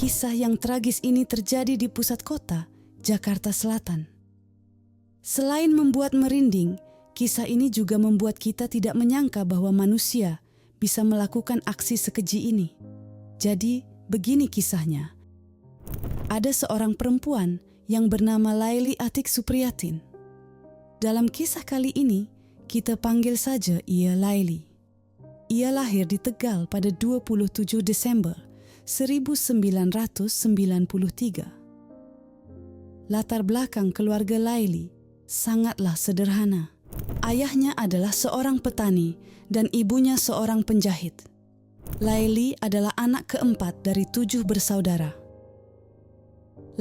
Kisah yang tragis ini terjadi di pusat kota, Jakarta Selatan. Selain membuat merinding, kisah ini juga membuat kita tidak menyangka bahwa manusia bisa melakukan aksi sekeji ini. Jadi, begini kisahnya. Ada seorang perempuan yang bernama Laili Atik Supriyatin. Dalam kisah kali ini, kita panggil saja ia Laili. Ia lahir di Tegal pada 27 Desember 1993. Latar belakang keluarga Laili sangatlah sederhana. Ayahnya adalah seorang petani dan ibunya seorang penjahit. Laili adalah anak keempat dari 7 bersaudara.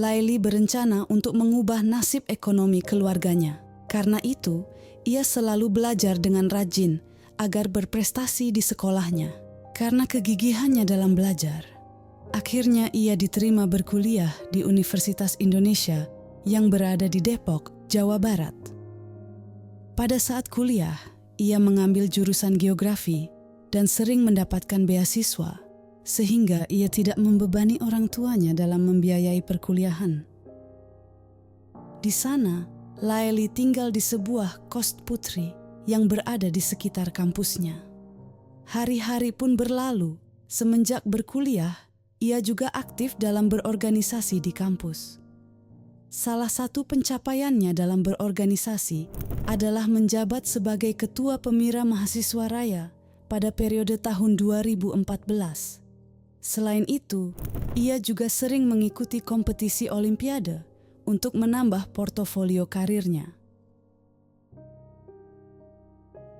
Laili berencana untuk mengubah nasib ekonomi keluarganya. Karena itu, ia selalu belajar dengan rajin agar berprestasi di sekolahnya. Karena kegigihannya dalam belajar, akhirnya ia diterima berkuliah di Universitas Indonesia yang berada di Depok, Jawa Barat. Pada saat kuliah, ia mengambil jurusan geografi dan sering mendapatkan beasiswa, sehingga ia tidak membebani orang tuanya dalam membiayai perkuliahan. Di sana, Laili tinggal di sebuah kos putri yang berada di sekitar kampusnya. Hari-hari pun berlalu, semenjak berkuliah, ia juga aktif dalam berorganisasi di kampus. Salah satu pencapaiannya dalam berorganisasi adalah menjabat sebagai Ketua Pemira Mahasiswa Raya pada periode tahun 2014. Selain itu, ia juga sering mengikuti kompetisi Olimpiade untuk menambah portofolio karirnya.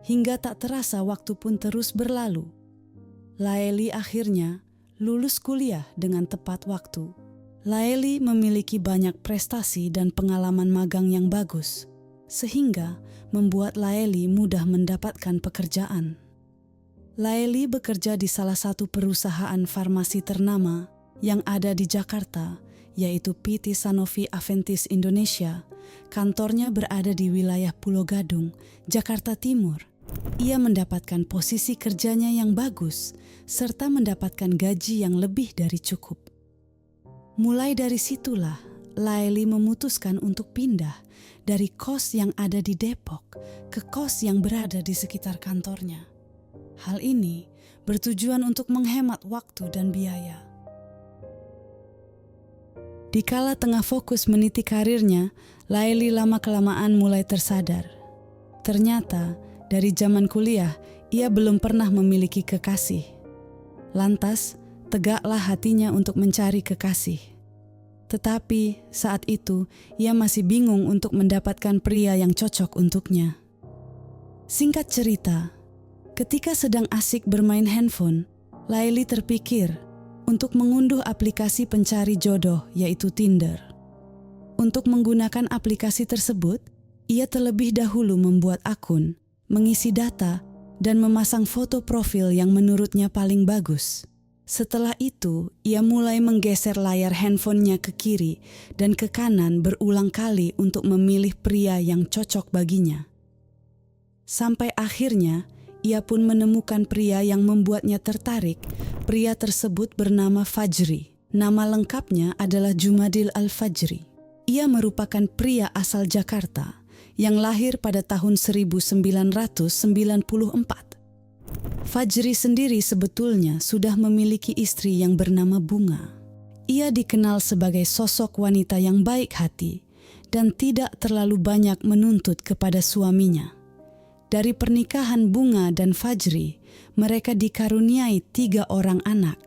Hingga tak terasa waktu pun terus berlalu. Laili akhirnya lulus kuliah dengan tepat waktu. Laili memiliki banyak prestasi dan pengalaman magang yang bagus, sehingga membuat Laili mudah mendapatkan pekerjaan. Laili bekerja di salah satu perusahaan farmasi ternama yang ada di Jakarta, yaitu PT Sanofi Aventis Indonesia. Kantornya berada di wilayah Pulau Gadung, Jakarta Timur. Ia mendapatkan posisi kerjanya yang bagus, serta mendapatkan gaji yang lebih dari cukup. Mulai dari situlah, Laili memutuskan untuk pindah dari kos yang ada di Depok ke kos yang berada di sekitar kantornya. Hal ini bertujuan untuk menghemat waktu dan biaya. Dikala tengah fokus meniti karirnya, Laili lama-kelamaan mulai tersadar. Ternyata, dari zaman kuliah, ia belum pernah memiliki kekasih. Lantas, tegaklah hatinya untuk mencari kekasih. Tetapi saat itu, ia masih bingung untuk mendapatkan pria yang cocok untuknya. Singkat cerita, ketika sedang asik bermain handphone, Laili terpikir untuk mengunduh aplikasi pencari jodoh, yaitu Tinder. Untuk menggunakan aplikasi tersebut, ia terlebih dahulu membuat akun, mengisi data, dan memasang foto profil yang menurutnya paling bagus. Setelah itu, ia mulai menggeser layar handphonenya ke kiri dan ke kanan berulang kali untuk memilih pria yang cocok baginya. Sampai akhirnya, ia pun menemukan pria yang membuatnya tertarik. Pria tersebut bernama Fajri. Nama lengkapnya adalah Jumadil Al-Fajri. Ia merupakan pria asal Jakarta yang lahir pada tahun 1994. Fajri sendiri sebetulnya sudah memiliki istri yang bernama Bunga. Ia dikenal sebagai sosok wanita yang baik hati dan tidak terlalu banyak menuntut kepada suaminya. Dari pernikahan Bunga dan Fajri, mereka dikaruniai 3 orang anak.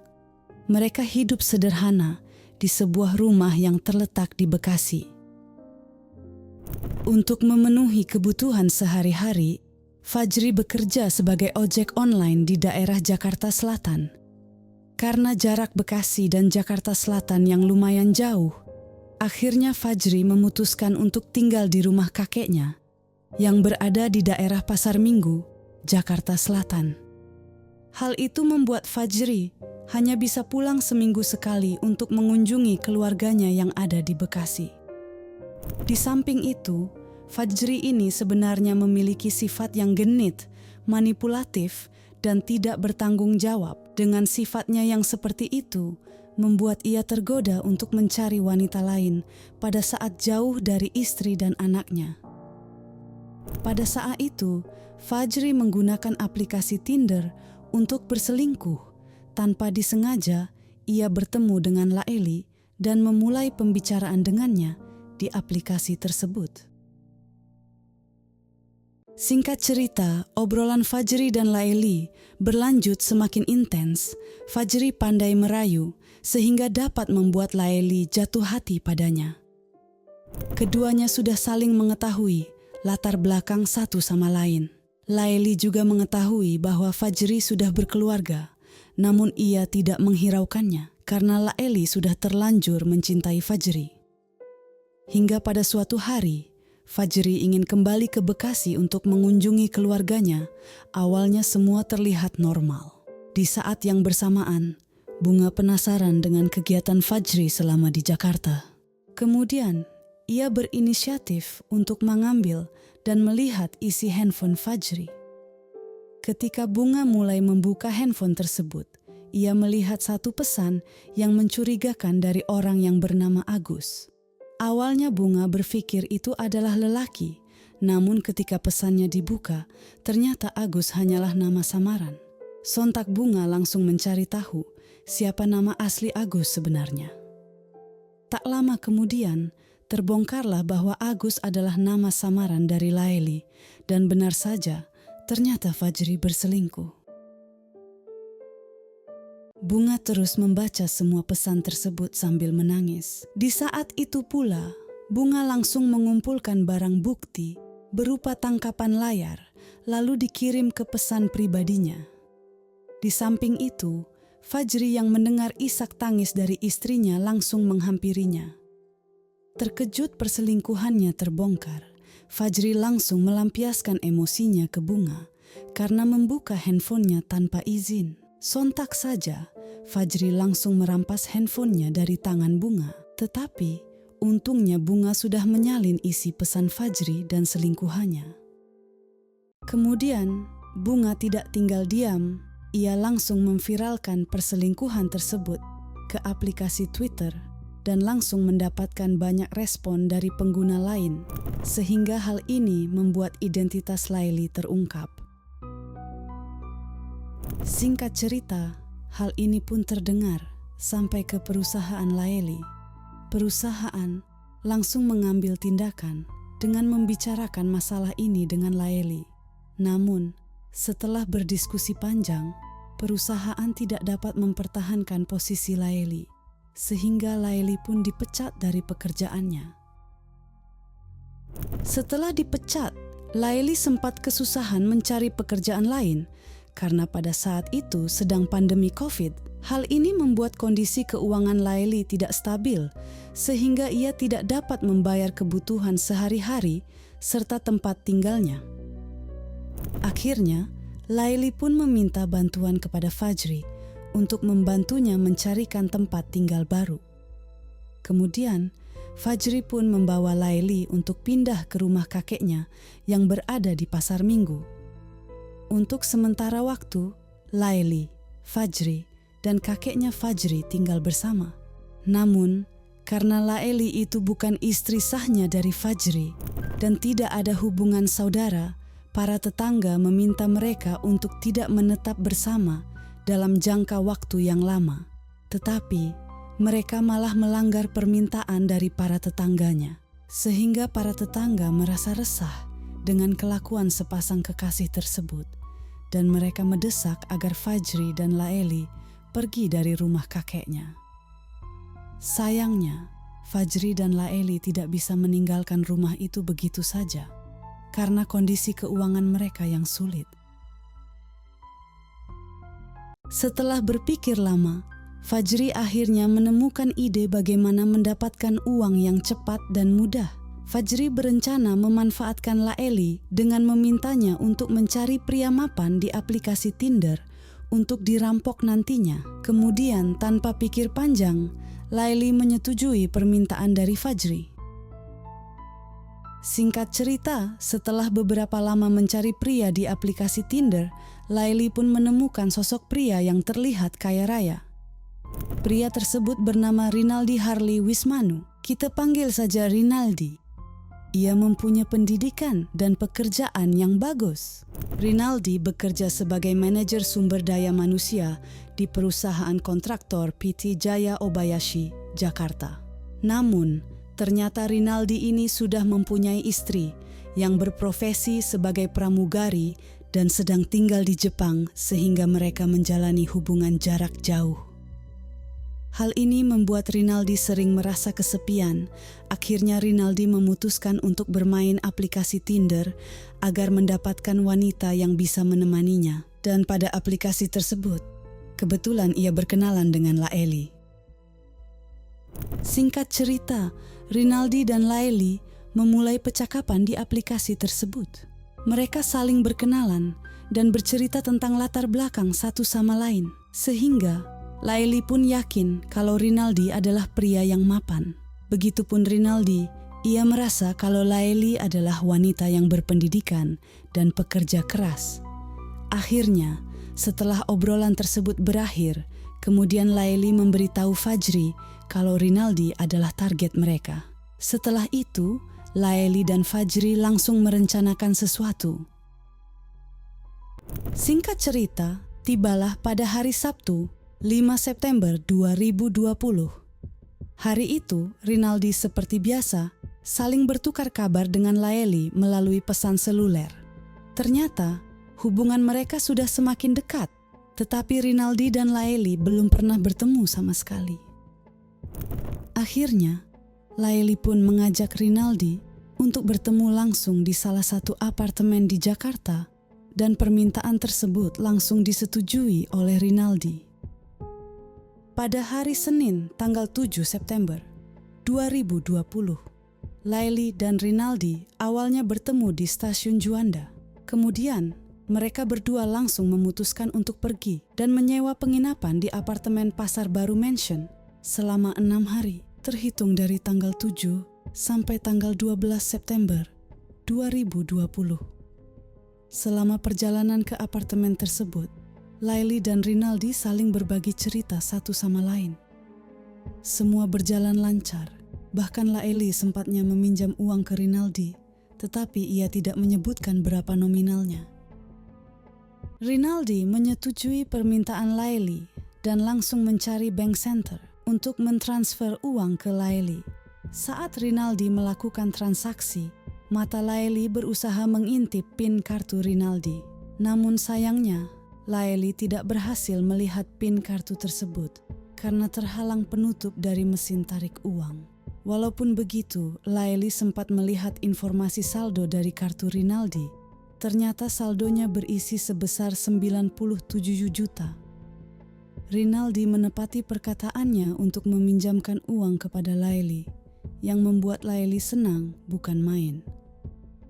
Mereka hidup sederhana di sebuah rumah yang terletak di Bekasi. Untuk memenuhi kebutuhan sehari-hari, Fajri bekerja sebagai ojek online di daerah Jakarta Selatan. Karena jarak Bekasi dan Jakarta Selatan yang lumayan jauh, akhirnya Fajri memutuskan untuk tinggal di rumah kakeknya yang berada di daerah Pasar Minggu, Jakarta Selatan. Hal itu membuat Fajri hanya bisa pulang seminggu sekali untuk mengunjungi keluarganya yang ada di Bekasi. Di samping itu, Fajri ini sebenarnya memiliki sifat yang genit, manipulatif, dan tidak bertanggung jawab. Dengan sifatnya yang seperti itu, membuat ia tergoda untuk mencari wanita lain pada saat jauh dari istri dan anaknya. Pada saat itu, Fajri menggunakan aplikasi Tinder untuk berselingkuh. Tanpa disengaja, ia bertemu dengan Laeli dan memulai pembicaraan dengannya di aplikasi tersebut. Singkat cerita, obrolan Fajri dan Laeli berlanjut semakin intens. Fajri pandai merayu sehingga dapat membuat Laeli jatuh hati padanya. Keduanya sudah saling mengetahui latar belakang satu sama lain. Laeli juga mengetahui bahwa Fajri sudah berkeluarga, namun ia tidak menghiraukannya karena Laeli sudah terlanjur mencintai Fajri. Hingga pada suatu hari, Fajri ingin kembali ke Bekasi untuk mengunjungi keluarganya. Awalnya semua terlihat normal. Di saat yang bersamaan, Bunga penasaran dengan kegiatan Fajri selama di Jakarta. Kemudian, ia berinisiatif untuk mengambil dan melihat isi handphone Fajri. Ketika Bunga mulai membuka handphone tersebut, ia melihat satu pesan yang mencurigakan dari orang yang bernama Agus. Awalnya Bunga berpikir itu adalah lelaki, namun ketika pesannya dibuka, ternyata Agus hanyalah nama samaran. Sontak Bunga langsung mencari tahu siapa nama asli Agus sebenarnya. Tak lama kemudian, terbongkarlah bahwa Agus adalah nama samaran dari Laeli, dan benar saja, ternyata Fajri berselingkuh. Bunga terus membaca semua pesan tersebut sambil menangis. Di saat itu pula, Bunga langsung mengumpulkan barang bukti berupa tangkapan layar, lalu dikirim ke pesan pribadinya. Di samping itu, Fajri yang mendengar isak tangis dari istrinya langsung menghampirinya. Terkejut perselingkuhannya terbongkar, Fajri langsung melampiaskan emosinya ke Bunga karena membuka handphonenya tanpa izin. Sontak saja, Fajri langsung merampas handphonenya dari tangan Bunga. Tetapi, untungnya Bunga sudah menyalin isi pesan Fajri dan selingkuhannya. Kemudian, Bunga tidak tinggal diam. Ia langsung memviralkan perselingkuhan tersebut ke aplikasi Twitter dan langsung mendapatkan banyak respon dari pengguna lain, sehingga hal ini membuat identitas Laeli terungkap. Singkat cerita, hal ini pun terdengar sampai ke perusahaan Laeli. Perusahaan langsung mengambil tindakan dengan membicarakan masalah ini dengan Laeli. Namun, setelah berdiskusi panjang, perusahaan tidak dapat mempertahankan posisi Laeli, sehingga Laeli pun dipecat dari pekerjaannya. Setelah dipecat, Laeli sempat kesusahan mencari pekerjaan lain, karena pada saat itu sedang pandemi COVID. Hal ini membuat kondisi keuangan Laeli tidak stabil, sehingga ia tidak dapat membayar kebutuhan sehari-hari serta tempat tinggalnya. Akhirnya, Laeli pun meminta bantuan kepada Fajri untuk membantunya mencarikan tempat tinggal baru. Kemudian, Fajri pun membawa Laeli untuk pindah ke rumah kakeknya yang berada di Pasar Minggu. Untuk sementara waktu, Laeli, Fajri, dan kakeknya Fajri tinggal bersama. Namun, karena Laeli itu bukan istri sahnya dari Fajri dan tidak ada hubungan saudara, para tetangga meminta mereka untuk tidak menetap bersama dalam jangka waktu yang lama. Tetapi, mereka malah melanggar permintaan dari para tetangganya, sehingga para tetangga merasa resah dengan kelakuan sepasang kekasih tersebut. Dan mereka mendesak agar Fajri dan Laeli pergi dari rumah kakeknya. Sayangnya, Fajri dan Laeli tidak bisa meninggalkan rumah itu begitu saja, karena kondisi keuangan mereka yang sulit. Setelah berpikir lama, Fajri akhirnya menemukan ide bagaimana mendapatkan uang yang cepat dan mudah. Fajri berencana memanfaatkan Laeli dengan memintanya untuk mencari pria mapan di aplikasi Tinder untuk dirampok nantinya. Kemudian, tanpa pikir panjang, Laeli menyetujui permintaan dari Fajri. Singkat cerita, setelah beberapa lama mencari pria di aplikasi Tinder, Laeli pun menemukan sosok pria yang terlihat kaya raya. Pria tersebut bernama Rinaldi Harley Wismanu. Kita panggil saja Rinaldi. Ia mempunyai pendidikan dan pekerjaan yang bagus. Rinaldi bekerja sebagai manajer sumber daya manusia di perusahaan kontraktor PT Jaya Obayashi, Jakarta. Namun, ternyata Rinaldi ini sudah mempunyai istri yang berprofesi sebagai pramugari dan sedang tinggal di Jepang sehingga mereka menjalani hubungan jarak jauh. Hal ini membuat Rinaldi sering merasa kesepian. Akhirnya Rinaldi memutuskan untuk bermain aplikasi Tinder agar mendapatkan wanita yang bisa menemaninya. Dan pada aplikasi tersebut, kebetulan ia berkenalan dengan Laeli. Singkat cerita, Rinaldi dan Laeli memulai percakapan di aplikasi tersebut. Mereka saling berkenalan dan bercerita tentang latar belakang satu sama lain, sehingga Laeli pun yakin kalau Rinaldi adalah pria yang mapan. Begitupun Rinaldi, ia merasa kalau Laeli adalah wanita yang berpendidikan dan pekerja keras. Akhirnya, setelah obrolan tersebut berakhir, kemudian Laeli memberitahu Fajri kalau Rinaldi adalah target mereka. Setelah itu, Laeli dan Fajri langsung merencanakan sesuatu. Singkat cerita, tibalah pada hari Sabtu, 5 September 2020. Hari itu, Rinaldi seperti biasa saling bertukar kabar dengan Laeli melalui pesan seluler. Ternyata, hubungan mereka sudah semakin dekat, tetapi Rinaldi dan Laeli belum pernah bertemu sama sekali. Akhirnya, Laeli pun mengajak Rinaldi untuk bertemu langsung di salah satu apartemen di Jakarta dan permintaan tersebut langsung disetujui oleh Rinaldi. Pada hari Senin tanggal 7 September 2020, Laeli dan Rinaldi awalnya bertemu di stasiun Juanda. Kemudian, mereka berdua langsung memutuskan untuk pergi dan menyewa penginapan di apartemen Pasar Baru Mansion selama 6 hari. Terhitung dari tanggal 7 sampai tanggal 12 September 2020. Selama perjalanan ke apartemen tersebut, Laeli dan Rinaldi saling berbagi cerita satu sama lain. Semua berjalan lancar, bahkan Laeli sempatnya meminjam uang ke Rinaldi, tetapi ia tidak menyebutkan berapa nominalnya. Rinaldi menyetujui permintaan Laeli dan langsung mencari bank center untuk mentransfer uang ke Laeli. Saat Rinaldi melakukan transaksi, mata Laeli berusaha mengintip PIN kartu Rinaldi. Namun sayangnya, Laeli tidak berhasil melihat PIN kartu tersebut karena terhalang penutup dari mesin tarik uang. Walaupun begitu, Laeli sempat melihat informasi saldo dari kartu Rinaldi. Ternyata saldonya berisi sebesar 97 juta. Rinaldi menepati perkataannya untuk meminjamkan uang kepada Laeli, yang membuat Laeli senang bukan main.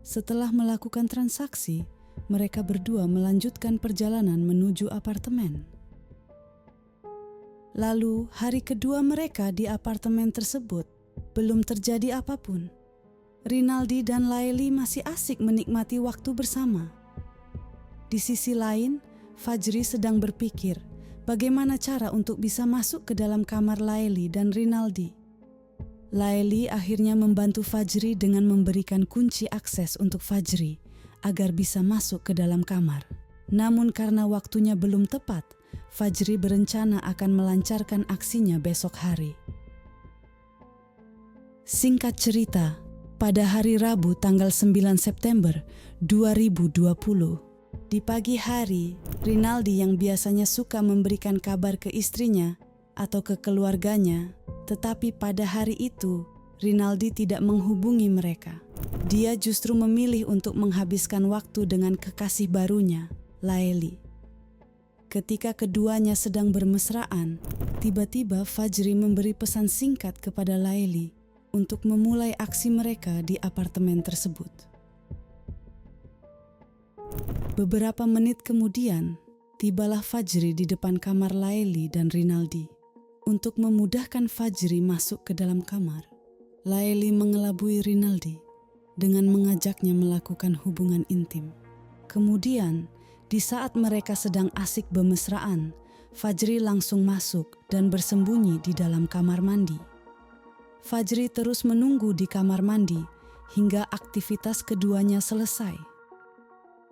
Setelah melakukan transaksi, mereka berdua melanjutkan perjalanan menuju apartemen. Lalu, hari kedua mereka di apartemen tersebut belum terjadi apapun. Rinaldi dan Laeli masih asik menikmati waktu bersama. Di sisi lain, Fajri sedang berpikir bagaimana cara untuk bisa masuk ke dalam kamar Laeli dan Rinaldi. Laeli akhirnya membantu Fajri dengan memberikan kunci akses untuk Fajri agar bisa masuk ke dalam kamar. Namun karena waktunya belum tepat, Fajri berencana akan melancarkan aksinya besok hari. Singkat cerita, pada hari Rabu tanggal 9 September 2020, di pagi hari, Rinaldi yang biasanya suka memberikan kabar ke istrinya atau ke keluarganya, tetapi pada hari itu, Rinaldi tidak menghubungi mereka. Dia justru memilih untuk menghabiskan waktu dengan kekasih barunya, Laeli. Ketika keduanya sedang bermesraan, tiba-tiba Fajri memberi pesan singkat kepada Laeli untuk memulai aksi mereka di apartemen tersebut. Beberapa menit kemudian, tibalah Fajri di depan kamar Laeli dan Rinaldi. Untuk memudahkan Fajri masuk ke dalam kamar, Laeli mengelabui Rinaldi dengan mengajaknya melakukan hubungan intim. Kemudian, di saat mereka sedang asik bermesraan, Fajri langsung masuk dan bersembunyi di dalam kamar mandi. Fajri terus menunggu di kamar mandi hingga aktivitas keduanya selesai.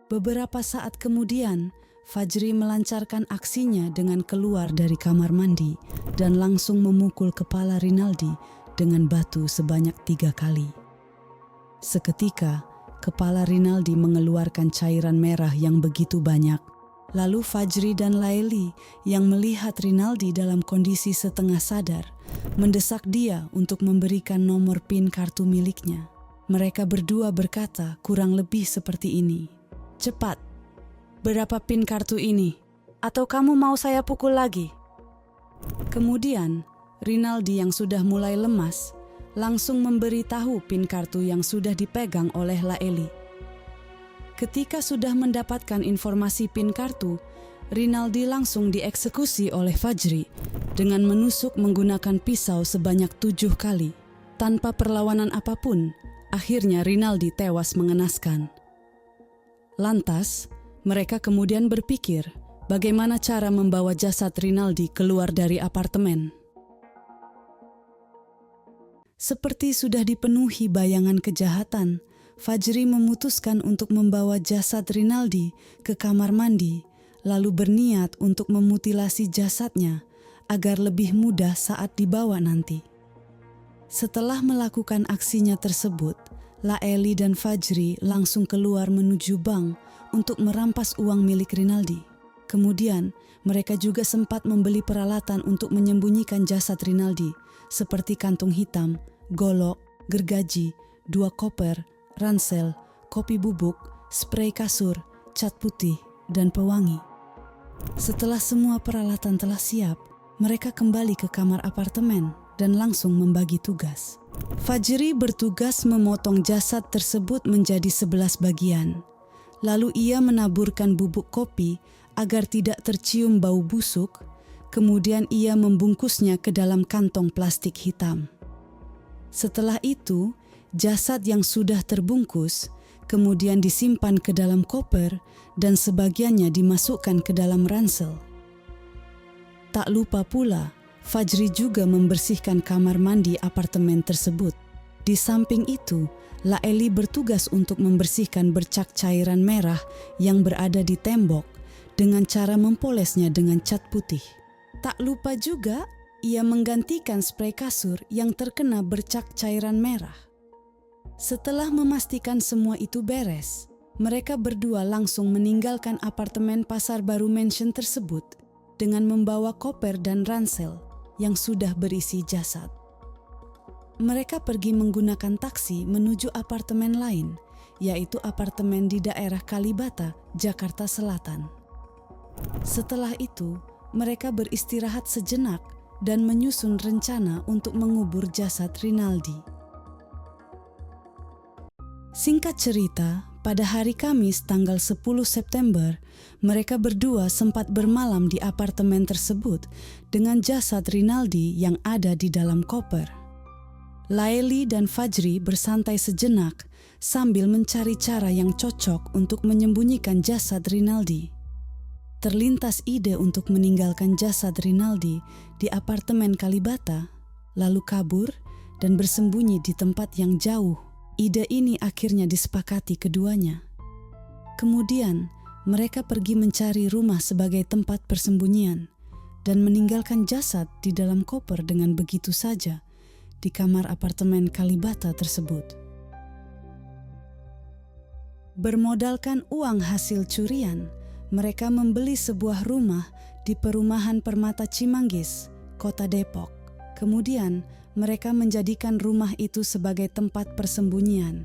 Beberapa saat kemudian, Fajri melancarkan aksinya dengan keluar dari kamar mandi dan langsung memukul kepala Rinaldi dengan batu sebanyak 3 kali. Seketika, kepala Rinaldi mengeluarkan cairan merah yang begitu banyak. Lalu Fajri dan Laili yang melihat Rinaldi dalam kondisi setengah sadar, mendesak dia untuk memberikan nomor PIN kartu miliknya. Mereka berdua berkata kurang lebih seperti ini. "Cepat, berapa PIN kartu ini? Atau kamu mau saya pukul lagi?" Kemudian, Rinaldi yang sudah mulai lemas, langsung memberitahu PIN kartu yang sudah dipegang oleh Laili. Ketika sudah mendapatkan informasi PIN kartu, Rinaldi langsung dieksekusi oleh Fajri dengan menusuk menggunakan pisau sebanyak 7 kali. Tanpa perlawanan apapun, akhirnya Rinaldi tewas mengenaskan. Lantas, mereka kemudian berpikir bagaimana cara membawa jasad Rinaldi keluar dari apartemen. Seperti sudah dipenuhi bayangan kejahatan, Fajri memutuskan untuk membawa jasad Rinaldi ke kamar mandi, lalu berniat untuk memutilasi jasadnya agar lebih mudah saat dibawa nanti. Setelah melakukan aksinya tersebut, Laili dan Fajri langsung keluar menuju bank untuk merampas uang milik Rinaldi. Kemudian, mereka juga sempat membeli peralatan untuk menyembunyikan jasad Rinaldi, seperti kantung hitam, golok, gergaji, 2 koper, ransel, kopi bubuk, spray kasur, cat putih, dan pewangi. Setelah semua peralatan telah siap, mereka kembali ke kamar apartemen dan langsung membagi tugas. Fajri bertugas memotong jasad tersebut menjadi 11 bagian. Lalu ia menaburkan bubuk kopi agar tidak tercium bau busuk, kemudian ia membungkusnya ke dalam kantong plastik hitam. Setelah itu, jasad yang sudah terbungkus kemudian disimpan ke dalam koper dan sebagiannya dimasukkan ke dalam ransel. Tak lupa pula, Fajri juga membersihkan kamar mandi apartemen tersebut. Di samping itu, Laili bertugas untuk membersihkan bercak cairan merah yang berada di tembok dengan cara mempolesnya dengan cat putih. Tak lupa juga, ia menggantikan spray kasur yang terkena bercak cairan merah. Setelah memastikan semua itu beres, mereka berdua langsung meninggalkan apartemen Pasar Baru Mansion tersebut dengan membawa koper dan ransel yang sudah berisi jasad. Mereka pergi menggunakan taksi menuju apartemen lain, yaitu apartemen di daerah Kalibata, Jakarta Selatan. Setelah itu, mereka beristirahat sejenak dan menyusun rencana untuk mengubur jasad Rinaldi. Singkat cerita, pada hari Kamis tanggal 10 September, mereka berdua sempat bermalam di apartemen tersebut dengan jasad Rinaldi yang ada di dalam koper. Laili dan Fajri bersantai sejenak sambil mencari cara yang cocok untuk menyembunyikan jasad Rinaldi. Terlintas ide untuk meninggalkan jasad Rinaldi di apartemen Kalibata, lalu kabur dan bersembunyi di tempat yang jauh. Ide ini akhirnya disepakati keduanya. Kemudian, mereka pergi mencari rumah sebagai tempat persembunyian dan meninggalkan jasad di dalam koper dengan begitu saja di kamar apartemen Kalibata tersebut. Bermodalkan uang hasil curian, mereka membeli sebuah rumah di perumahan Permata Cimanggis, Kota Depok. Kemudian, mereka menjadikan rumah itu sebagai tempat persembunyian.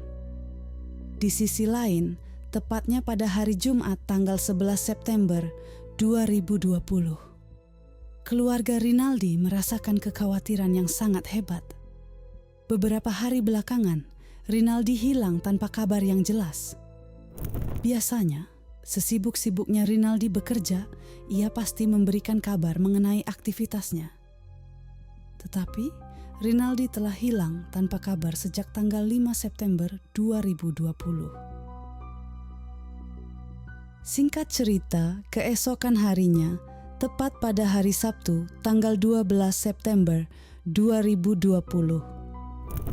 Di sisi lain, tepatnya pada hari Jumat tanggal 11 September 2020, keluarga Rinaldi merasakan kekhawatiran yang sangat hebat. Beberapa hari belakangan, Rinaldi hilang tanpa kabar yang jelas. Biasanya, sesibuk-sibuknya Rinaldi bekerja, ia pasti memberikan kabar mengenai aktivitasnya. Tetapi, Rinaldi telah hilang tanpa kabar sejak tanggal 5 September 2020. Singkat cerita, keesokan harinya, tepat pada hari Sabtu, tanggal 12 September 2020.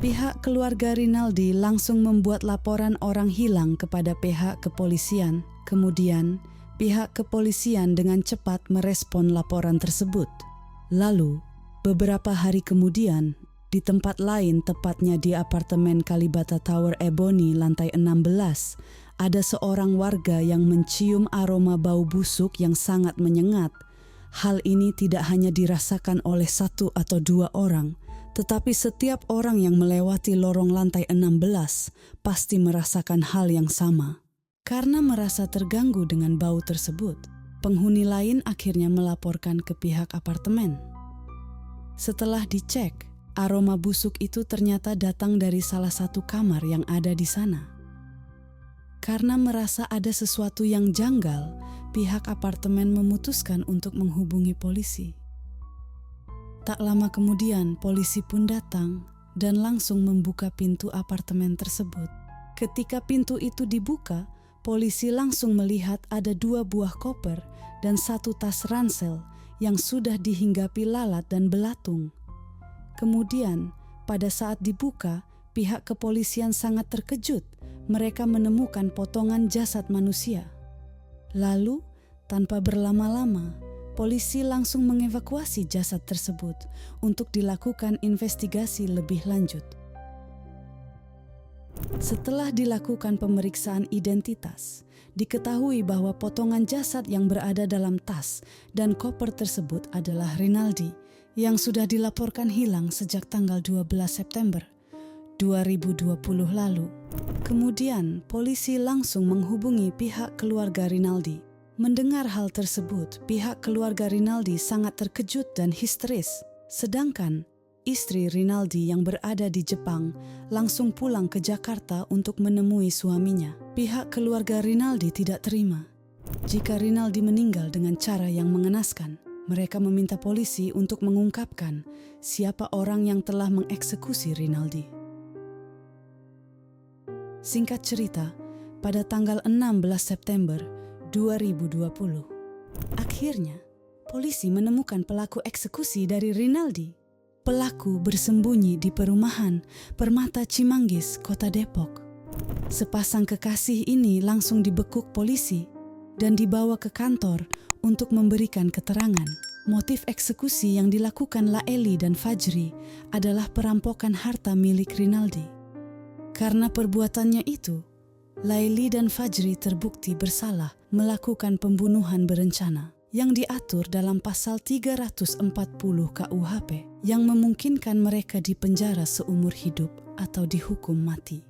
Pihak keluarga Rinaldi langsung membuat laporan orang hilang kepada pihak kepolisian. Kemudian, pihak kepolisian dengan cepat merespon laporan tersebut. Lalu, beberapa hari kemudian, di tempat lain, tepatnya di apartemen Kalibata Tower Ebony lantai 16, ada seorang warga yang mencium aroma bau busuk yang sangat menyengat. Hal ini tidak hanya dirasakan oleh 1 atau 2 orang, tetapi setiap orang yang melewati lorong lantai 16 pasti merasakan hal yang sama. Karena merasa terganggu dengan bau tersebut, penghuni lain akhirnya melaporkan ke pihak apartemen. Setelah dicek, aroma busuk itu ternyata datang dari salah satu kamar yang ada di sana. Karena merasa ada sesuatu yang janggal, pihak apartemen memutuskan untuk menghubungi polisi. Tak lama kemudian, polisi pun datang dan langsung membuka pintu apartemen tersebut. Ketika pintu itu dibuka, polisi langsung melihat ada 2 buah koper dan 1 tas ransel yang sudah dihinggapi lalat dan belatung. Kemudian, pada saat dibuka, pihak kepolisian sangat terkejut. Mereka menemukan potongan jasad manusia. Lalu, tanpa berlama-lama, polisi langsung mengevakuasi jasad tersebut untuk dilakukan investigasi lebih lanjut. Setelah dilakukan pemeriksaan identitas, diketahui bahwa potongan jasad yang berada dalam tas dan koper tersebut adalah Rinaldi yang sudah dilaporkan hilang sejak tanggal 12 September 2020 lalu. Kemudian, polisi langsung menghubungi pihak keluarga Rinaldi. Mendengar hal tersebut, pihak keluarga Rinaldi sangat terkejut dan histeris. Sedangkan istri Rinaldi yang berada di Jepang langsung pulang ke Jakarta untuk menemui suaminya. Pihak keluarga Rinaldi tidak terima jika Rinaldi meninggal dengan cara yang mengenaskan. Mereka meminta polisi untuk mengungkapkan siapa orang yang telah mengeksekusi Rinaldi. Singkat cerita, pada tanggal 16 September 2020, akhirnya polisi menemukan pelaku eksekusi dari Rinaldi. Pelaku bersembunyi di perumahan Permata Cimanggis, Kota Depok. Sepasang kekasih ini langsung dibekuk polisi dan dibawa ke kantor untuk memberikan keterangan. Motif eksekusi yang dilakukan Laeli dan Fajri adalah perampokan harta milik Rinaldi. Karena perbuatannya itu, Laeli dan Fajri terbukti bersalah melakukan pembunuhan berencana yang diatur dalam pasal 340 KUHP yang memungkinkan mereka dipenjara seumur hidup atau dihukum mati.